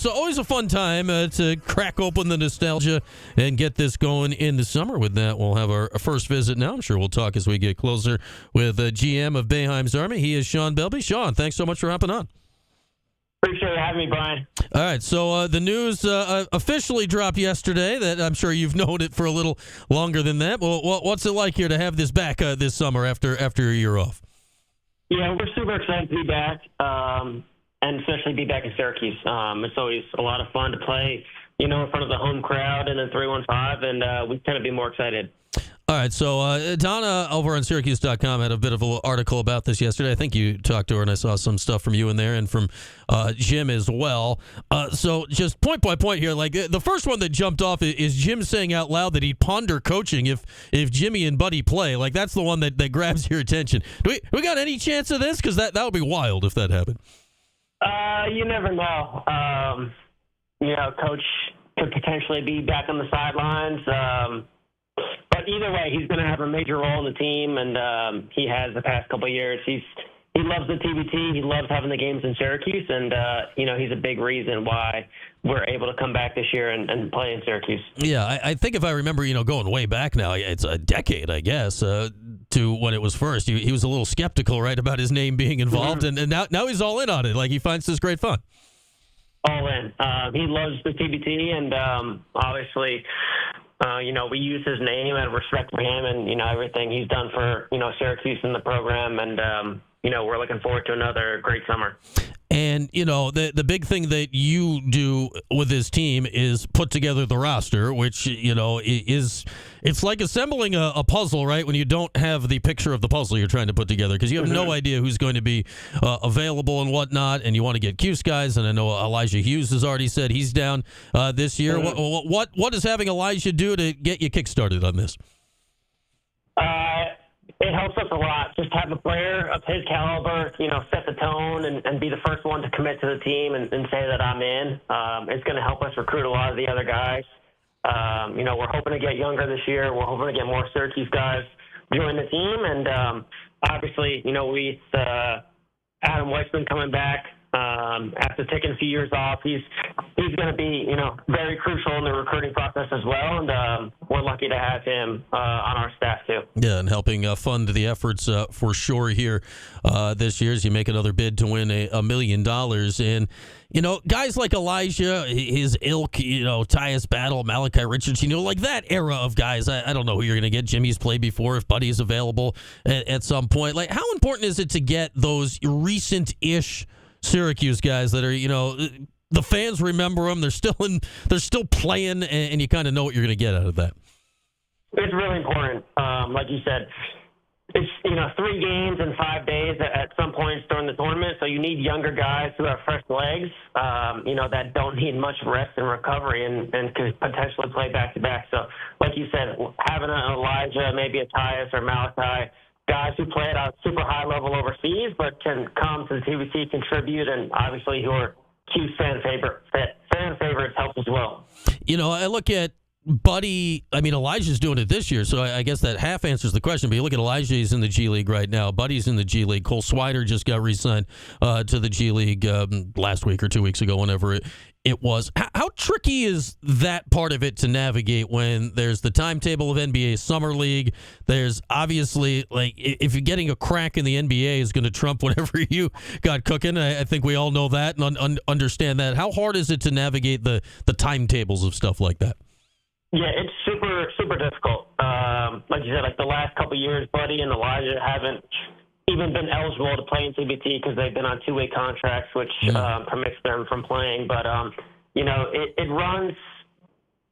always a fun time to crack open the nostalgia and get this going in the summer. With that, we'll have our first visit now. I'm sure we'll talk as we get closer with GM of Boeheim's Army. He is Shaun Belbey. Shaun, thanks so much for hopping on. Appreciate you having me, Brian. All right, so the news officially dropped yesterday. That I'm sure you've known it for a little longer than that. Well, what's it like here to have this back this summer after a year off? Yeah, we're super excited to be back, and especially be back in Syracuse. It's always a lot of fun to play, in front of the home crowd and the 315, and we kind of be more excited. All right, so Donna over on Syracuse.com had a bit of an article about this yesterday. I think you talked to her, and I saw some stuff from you in there and from Jim as well. So just point by point here, like the first one that jumped off is Jim saying out loud that he'd ponder coaching if Jimmy and Buddy play. Like that's the one that grabs your attention. Do we got any chance of this? Because that would be wild if that happened. You never know. Coach could potentially be back on the sidelines. But either way, he's going to have a major role in the team, and he has the past couple of years. He loves the TBT. He loves having the games in Syracuse, and he's a big reason why we're able to come back this year and play in Syracuse. Yeah, I think if I remember, going way back now, it's a decade, I guess, to when it was first. He was a little skeptical, right, about his name being involved, and now he's all in on it. Like he finds this great fun. All in. He loves the TBT, and obviously. We use his name out of respect for him and, everything he's done for, Syracuse and the program. And, we're looking forward to another great summer. And, the big thing that you do with this team is put together the roster, which, it's like assembling a puzzle, right? When you don't have the picture of the puzzle you're trying to put together because you have no idea who's going to be available and whatnot, and you want to get Cuse guys. And I know Elijah Hughes has already said he's down this year. What does having Elijah do to get you kickstarted on this? It helps us a lot. Just have a player of his caliber, set the tone and be the first one to commit to the team and say that I'm in. It's going to help us recruit a lot of the other guys. We're hoping to get younger this year. We're hoping to get more Syracuse guys join the team. And obviously, we Adam Weissman coming back after taking a few years off. He's going to be, very crucial in the recruiting process as well. And we're lucky to have him on our staff too. Yeah, and helping fund the efforts for sure here this year as you make another bid to win $1 million. And, guys like Elijah, his ilk, Tyus Battle, Malachi Richards, like that era of guys. I don't know who you're going to get. Jimmy's played before if Buddy's available at some point. Like, how important is it to get those recent-ish Syracuse guys that are, the fans remember them. They're still playing, and you kind of know what you're going to get out of that. It's really important. Like you said, it's 3 games in 5 days at some points during the tournament. So you need younger guys who have fresh legs, that don't need much rest and recovery and could potentially play back to back. So, like you said, having an Elijah, maybe a Tyus or Malachi. Guys who play at a super high level overseas, but can come to the TBC, contribute, and obviously who are Cuse fan favorites help as well. I look at Buddy. I mean, Elijah's doing it this year, so I guess that half answers the question. But you look at Elijah; he's in the G League right now. Buddy's in the G League. Cole Swider just got re-signed to the G League last week or 2 weeks ago, whenever it was. How tricky is that part of it to navigate when there's the timetable of NBA Summer League? There's obviously, like, if you're getting a crack in the NBA is going to trump whatever you got cooking. I think we all know that and understand that. How hard is it to navigate the timetables of stuff like that? Yeah, it's super, super difficult. Like you said, like the last couple of years, Buddy and Elijah haven't even been eligible to play in TBT because they've been on 2-way contracts, which permits them from playing. But, it runs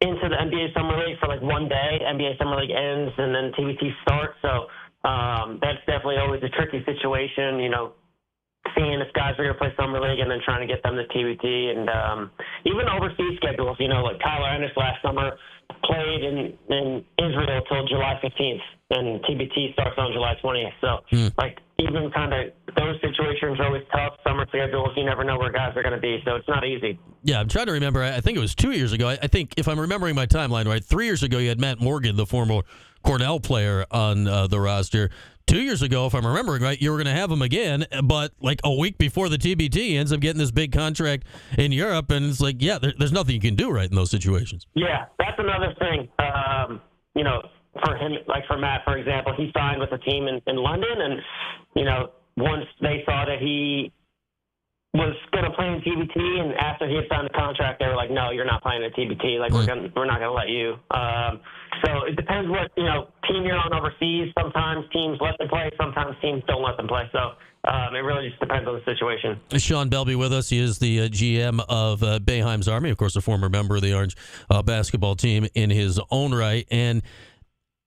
into the NBA Summer League for like 1 day. NBA Summer League ends and then TBT starts. So that's definitely always a tricky situation, seeing if guys are going to play Summer League and then trying to get them to TBT. And even overseas schedules, like Tyler Ennis last summer played in Israel till July 15th, and TBT starts on July 20th. So, even kind of those situations are always tough. Summer schedules, you never know where guys are going to be, so it's not easy. Yeah, I'm trying to remember. I think it was 2 years ago. I think, if I'm remembering my timeline right, 3 years ago you had Matt Morgan, the former Cornell player, on the roster. 2 years ago, if I'm remembering right, you were going to have him again, but like a week before the TBT ends up getting this big contract in Europe, and it's like, yeah, there's nothing you can do right in those situations. Yeah, that's another thing. For him, like for Matt, for example, he signed with a team in London, and once they saw that he was going to play in TBT, and after he had signed the contract, they were like, "No, you're not playing at TBT. Like we're not going to let you." So it depends what team you're on overseas. Sometimes teams let them play, sometimes teams don't let them play. So it really just depends on the situation. Shaun Belbey with us. He is the GM of Boeheim's Army, of course, a former member of the Orange basketball team in his own right, and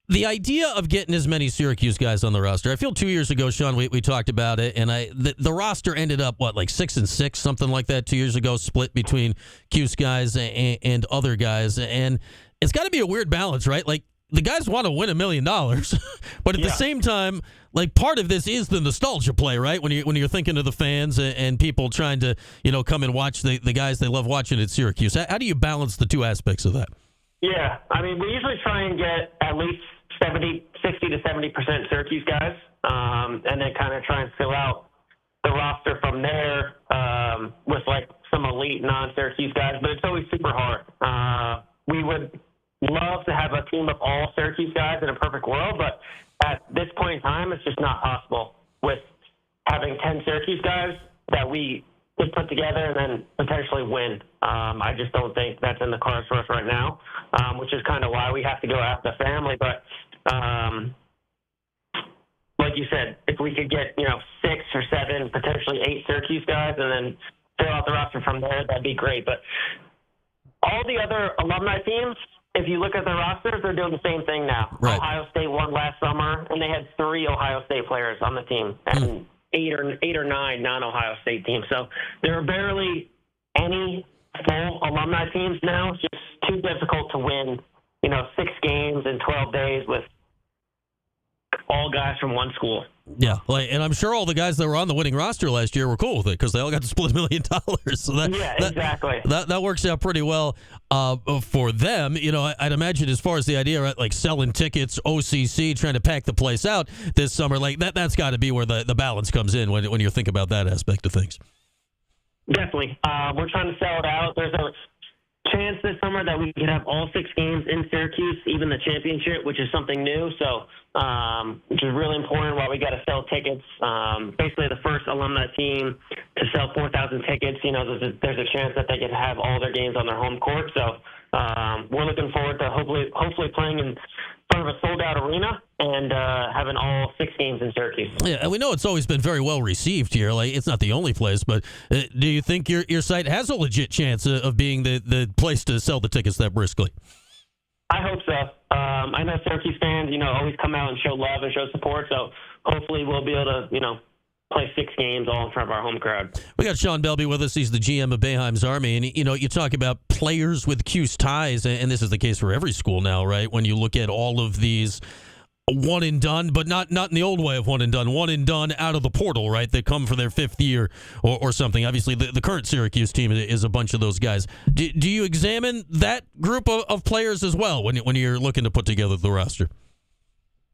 the idea of getting as many Syracuse guys on the roster, I feel 2 years ago, Shaun, we talked about it, and the roster ended up, like 6-6, something like that 2 years ago, split between Cuse guys and other guys. And it's got to be a weird balance, right? Like, the guys want to win $1 million, but at the same time, like, part of this is the nostalgia play, right? When you're thinking of the fans and people trying to, come and watch the guys they love watching at Syracuse. How do you balance the two aspects of that? Yeah, I mean, we usually try and get at least 60 to 70% Syracuse guys, and then kind of try and fill out the roster from there with like some elite non-Syracuse guys. But it's always super hard. We would love to have a team of all Syracuse guys in a perfect world, but at this point in time, it's just not possible with having 10 Syracuse guys that we could put together and then potentially win. I just don't think that's in the cards for us right now, which is kind of why we have to go after the family. But like you said, if we could get 6 or 7, potentially 8 Syracuse guys, and then fill out the roster from there, that'd be great. But all the other alumni teams, if you look at the rosters, they're doing the same thing now. Right. Ohio State won last summer, and they had 3 Ohio State players on the team, and 8 or 9 non-Ohio State teams. So there are barely any full alumni teams now. It's just too difficult to win 6 games in 12 days with all guys from one school. Yeah, and I'm sure all the guys that were on the winning roster last year were cool with it because they all got to split $1 million. So exactly. That works out pretty well for them. I'd imagine as far as the idea, right, like selling tickets, OCC, trying to pack the place out this summer, like that's got to be where the balance comes in when you think about that aspect of things. Definitely. We're trying to sell it out. There's a chance this summer that we could have all 6 games in Syracuse, even the championship, which is something new. So, which is really important while we got to sell tickets. Basically, the first alumni team to sell 4,000 tickets, there's a chance that they could have all their games on their home court. So, we're looking forward to hopefully playing in front of a sold-out arena and having all 6 games in Syracuse. Yeah, and we know it's always been very well received here. Like, it's not the only place, but do you think your site has a legit chance of being the place to sell the tickets that briskly? I hope so. I know Syracuse fans, always come out and show love and show support. So hopefully we'll be able to, play 6 games all in front of our home crowd. We got Shaun Belbey with us. He's the GM of Boeheim's Army. And, you talk about players with Cuse ties, and this is the case for every school now, right? When you look at all of these one and done, but not in the old way of one and done out of the portal, right? They come for their 5th year or something. Obviously, the current Syracuse team is a bunch of those guys. Do you examine that group of players as well when you're looking to put together the roster?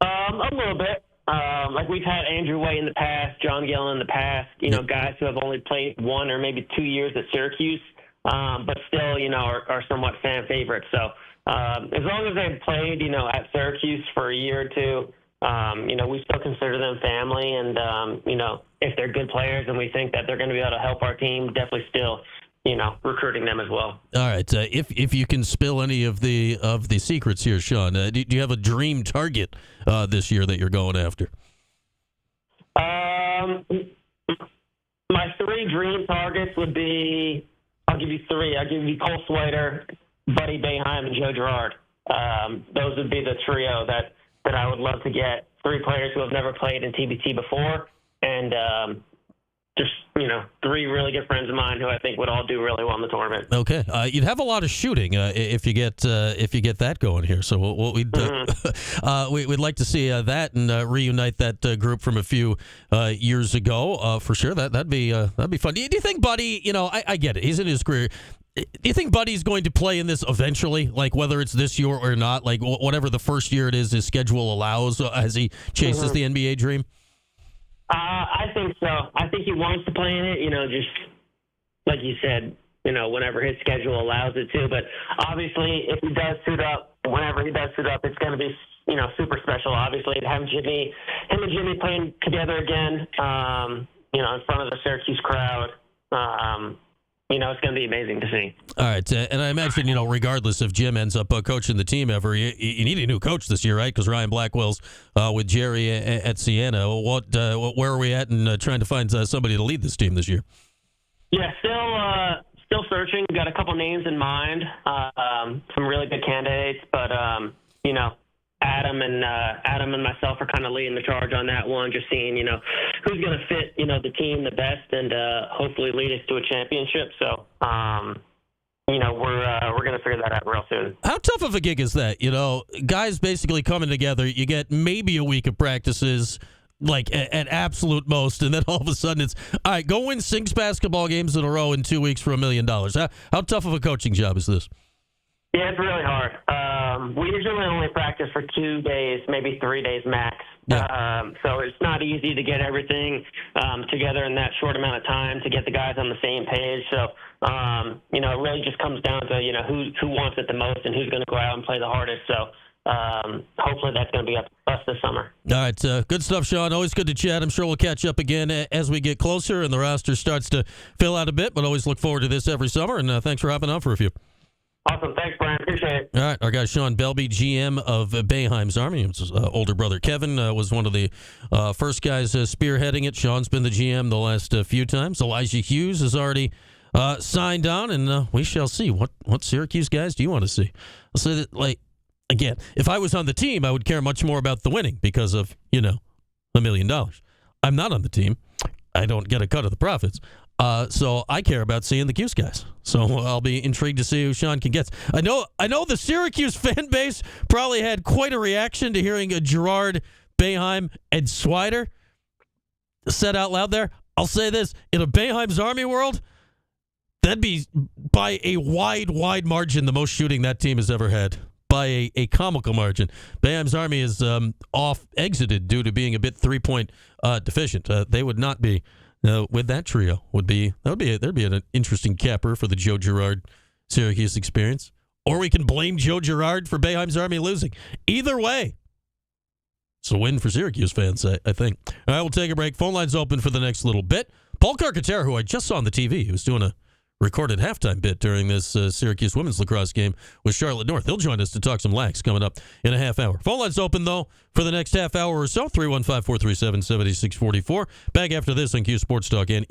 A little bit. Like we've had Andrew Way in the past, John Gill in the past, guys who have only played 1 or maybe 2 years at Syracuse, but still, are somewhat fan favorites. So as long as they've played, at Syracuse for a year or 2, we still consider them family. And, if they're good players and we think that they're going to be able to help our team, definitely still, recruiting them as well. All right. If you can spill any of the secrets here, Shaun, do you have a dream target this year that you're going after? My 3 dream targets would be, I'll give you 3. I'll give you Cole Swider, Buddy Boeheim, and Joe Girard. Those would be the trio that I would love to get. 3 players who have never played in TBT before, and just 3 really good friends of mine who I think would all do really well in the tournament. Okay, you'd have a lot of shooting if you get that going here. So we'd like to see that and reunite that group from a few years ago for sure. That'd be fun. Do you think Buddy? I get it. He's in his career. do you think Buddy's going to play in this eventually? Like whether it's this year or not, like whatever the first year it is his schedule allows as he chases the NBA dream? I think so. I think he wants to play in it, just like you said, whenever his schedule allows it to. But obviously, if he does suit up, whenever he does suit up, it's going to be, super special, obviously, to have him and Jimmy playing together again, in front of the Syracuse crowd. It's going to be amazing to see. All right. And I imagine, regardless if Jim ends up coaching the team ever, you need a new coach this year, right? Because Ryan Blackwell's with Jerry at Siena. Where are we at in trying to find somebody to lead this team this year? Yeah, still searching. We've got a couple names in mind, some really good candidates, but, Adam and myself are kind of leading the charge on that one, just seeing, who's going to fit, the team the best and hopefully lead us to a championship. So, we're going to figure that out real soon. How tough of a gig is that? Guys basically coming together, you get maybe a week of practices, like at absolute most, and then all of a sudden it's, all right, go win 6 basketball games in a row in 2 weeks for $1 million. How tough of a coaching job is this? Yeah, it's really hard. We usually only practice for 2 days, maybe 3 days max. Yeah. So it's not easy to get everything together in that short amount of time to get the guys on the same page. So, it really just comes down to, who wants it the most and who's going to go out and play the hardest. So hopefully that's going to be up to us this summer. All right. Good stuff, Shaun. Always good to chat. I'm sure we'll catch up again as we get closer and the roster starts to fill out a bit, but always look forward to this every summer. And thanks for hopping on for a few. Awesome. Thanks, Brian. Appreciate it. All right. Our guy, Shaun Belbey, GM of Boeheim's Army. His older brother, Kevin, was one of the first guys spearheading it. Shaun's been the GM the last few times. Elijah Hughes has already signed on, and we shall see. What Syracuse guys do you want to see? I'll say that, again, if I was on the team, I would care much more about the winning because of, $1 million. I'm not on the team. I don't get a cut of the profits. So I care about seeing the Cuse guys. So I'll be intrigued to see who Shaun can get. I know the Syracuse fan base probably had quite a reaction to hearing Girard, Boeheim, and Swider said out loud there. I'll say this, in a Boeheim's Army world, that'd be by a wide margin the most shooting that team has ever had. By a comical margin. Boeheim's Army is exited due to being a bit 3-point deficient. They would not be with that trio. There'd be an interesting capper for the Joe Girard Syracuse experience. Or we can blame Joe Girard for Boeheim's Army losing. Either way, it's a win for Syracuse fans, I think. All right, we'll take a break. Phone line's open for the next little bit. Paul Carcaterra, who I just saw on the TV, he was doing a recorded halftime bit during this Syracuse women's lacrosse game with Charlotte North. He'll join us to talk some lax coming up in a half hour. Phone line's open, though, for the next half hour or so, 315-437-7644. Back after this on Q Sports Talk and